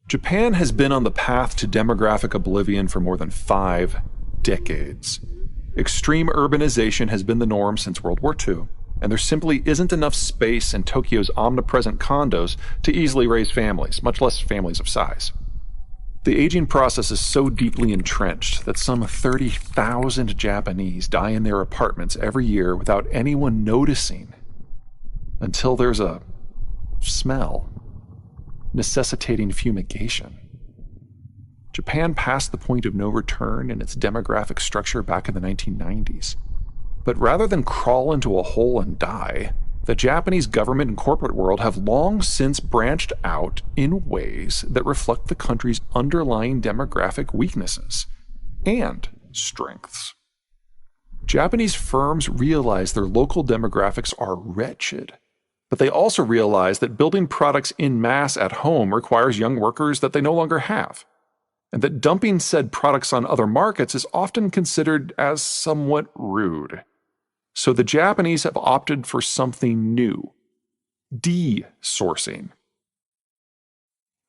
Japan has been on the path to demographic oblivion for more than 5 decades. Extreme urbanization has been the norm since World War II, and there simply isn't enough space in Tokyo's omnipresent condos to easily raise families, much less families of size. The aging process is so deeply entrenched that some 30,000 Japanese die in their apartments every year without anyone noticing, until there's a smell necessitating fumigation. Japan passed the point of no return in its demographic structure back in the 1990s. But rather than crawl into a hole and die, the Japanese government and corporate world have long since branched out in ways that reflect the country's underlying demographic weaknesses and strengths. Japanese firms realize their local demographics are wretched, but they also realize that building products en masse at home requires young workers that they no longer have, and that dumping said products on other markets is often considered as somewhat rude. So the Japanese have opted for something new: de-sourcing.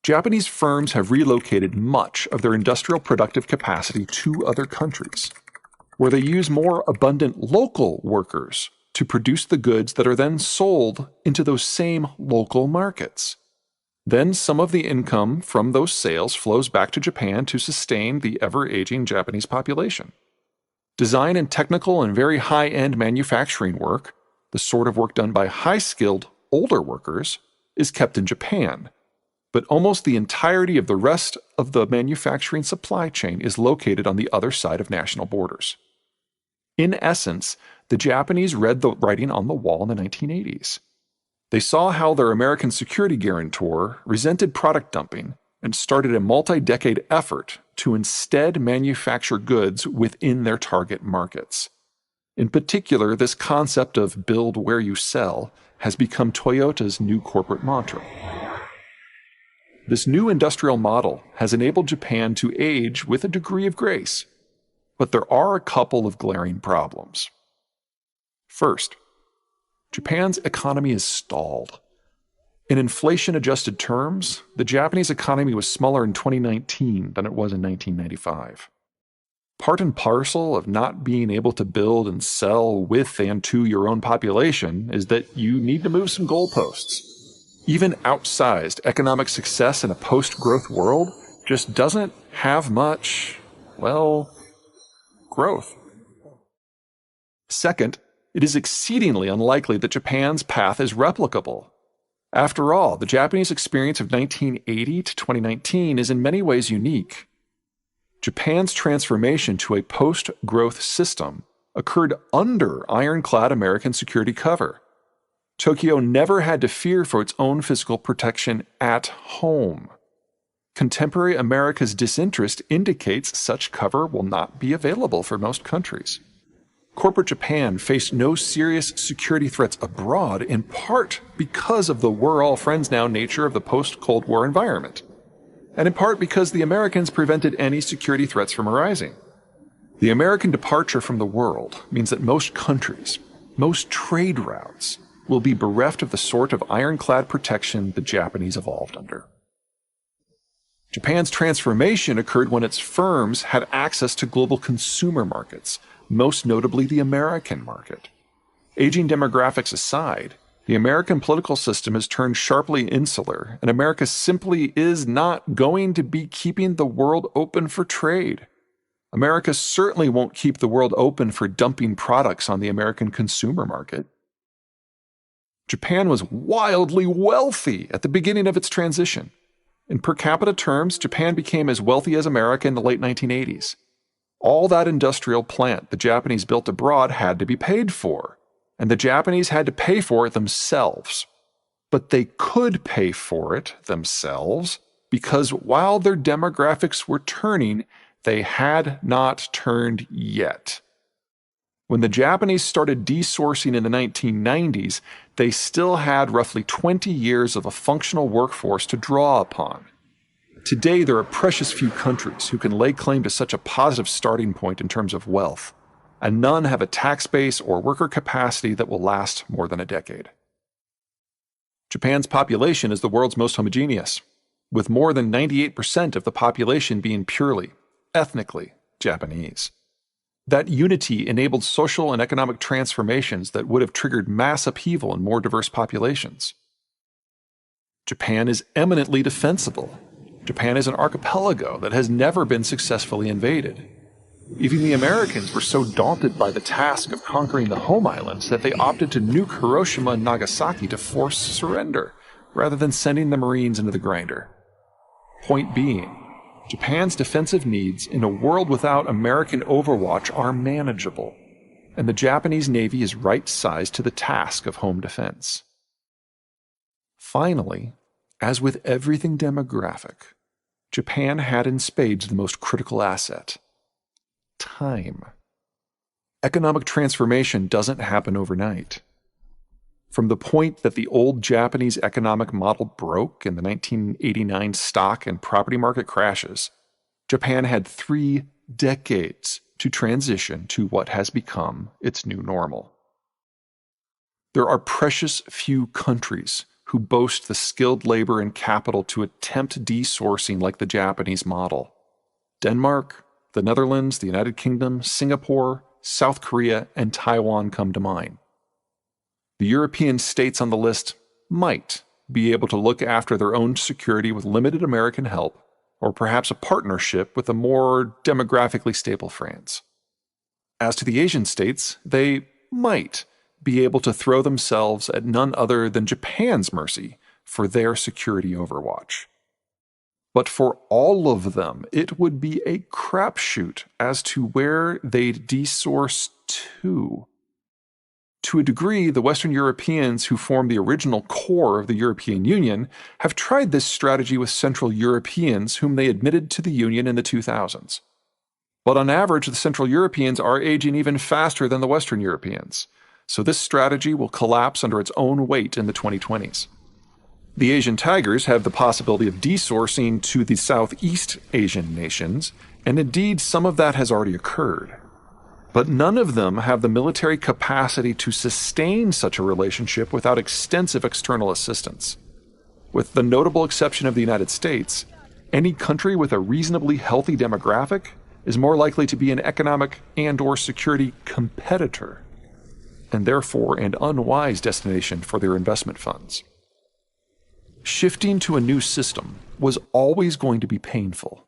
Japanese firms have relocated much of their industrial productive capacity to other countries, where they use more abundant local workers to produce the goods that are then sold into those same local markets. Then some of the income from those sales flows back to Japan to sustain the ever-aging Japanese population. Design and technical and very high-end manufacturing work, the sort of work done by high-skilled, older workers, is kept in Japan. But almost the entirety of the rest of the manufacturing supply chain is located on the other side of national borders. In essence, the Japanese read the writing on the wall in the 1980s. They saw how their American security guarantor resented product dumping and started a multi-decade effort to instead manufacture goods within their target markets. In particular, this concept of build where you sell has become Toyota's new corporate mantra. This new industrial model has enabled Japan to age with a degree of grace, but there are a couple of glaring problems. First, Japan's economy is stalled. In inflation-adjusted terms, the Japanese economy was smaller in 2019 than it was in 1995. Part and parcel of not being able to build and sell with and to your own population is that you need to move some goalposts. Even outsized economic success in a post-growth world just doesn't have much, growth. Second, it is exceedingly unlikely that Japan's path is replicable. After all, the Japanese experience of 1980 to 2019 is in many ways unique. Japan's transformation to a post-growth system occurred under ironclad American security cover. Tokyo never had to fear for its own physical protection at home. Contemporary America's disinterest indicates such cover will not be available for most countries. Corporate Japan faced no serious security threats abroad, in part because of the we're-all-friends-now nature of the post-Cold War environment, and in part because the Americans prevented any security threats from arising. The American departure from the world means that most countries, most trade routes, will be bereft of the sort of ironclad protection the Japanese evolved under. Japan's transformation occurred when its firms had access to global consumer markets, most notably the American market. Aging demographics aside, the American political system has turned sharply insular, and America simply is not going to be keeping the world open for trade. America certainly won't keep the world open for dumping products on the American consumer market. Japan was wildly wealthy at the beginning of its transition. In per capita terms, Japan became as wealthy as America in the late 1980s. All that industrial plant the Japanese built abroad had to be paid for, and the Japanese had to pay for it themselves. But they could pay for it themselves because while their demographics were turning, they had not turned yet. When the Japanese started desourcing in the 1990s, they still had roughly 20 years of a functional workforce to draw upon. Today, there are precious few countries who can lay claim to such a positive starting point in terms of wealth, and none have a tax base or worker capacity that will last more than a decade. Japan's population is the world's most homogeneous. with more than 98% of the population being purely, ethnically Japanese. That unity enabled social and economic transformations that would have triggered mass upheaval in more diverse populations. Japan is eminently defensible. Japan is an archipelago that has never been successfully invaded. Even the Americans were so daunted by the task of conquering the home islands that they opted to nuke Hiroshima and Nagasaki to force surrender, rather than sending the Marines into the grinder. Point being, Japan's defensive needs in a world without American overwatch are manageable, and the Japanese Navy is right-sized to the task of home defense. Finally, as with everything demographic, Japan had in spades the most critical asset: time. Economic transformation doesn't happen overnight. From the point that the old Japanese economic model broke in the 1989 stock and property market crashes, Japan had 3 decades to transition to what has become its new normal. There are precious few countries who boast the skilled labor and capital to attempt desourcing like the Japanese model. Denmark, the Netherlands, the United Kingdom, Singapore, South Korea, and Taiwan come to mind. The European states on the list might be able to look after their own security with limited American help, or perhaps a partnership with a more demographically stable France. As to the Asian states, they might be able to throw themselves at none other than Japan's mercy for their security overwatch. But for all of them, it would be a crapshoot as to where they'd desource to. To a degree, the Western Europeans who formed the original core of the European Union have tried this strategy with Central Europeans whom they admitted to the Union in the 2000s. But on average, the Central Europeans are aging even faster than the Western Europeans, so this strategy will collapse under its own weight in the 2020s. The Asian Tigers have the possibility of desourcing to the Southeast Asian nations, and indeed some of that has already occurred. But none of them have the military capacity to sustain such a relationship without extensive external assistance. With the notable exception of the United States, any country with a reasonably healthy demographic is more likely to be an economic and/or security competitor, and therefore an unwise destination for their investment funds. Shifting to a new system was always going to be painful,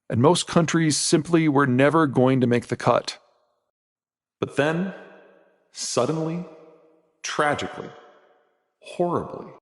and most countries simply were never going to make the cut. But then, suddenly, tragically, horribly,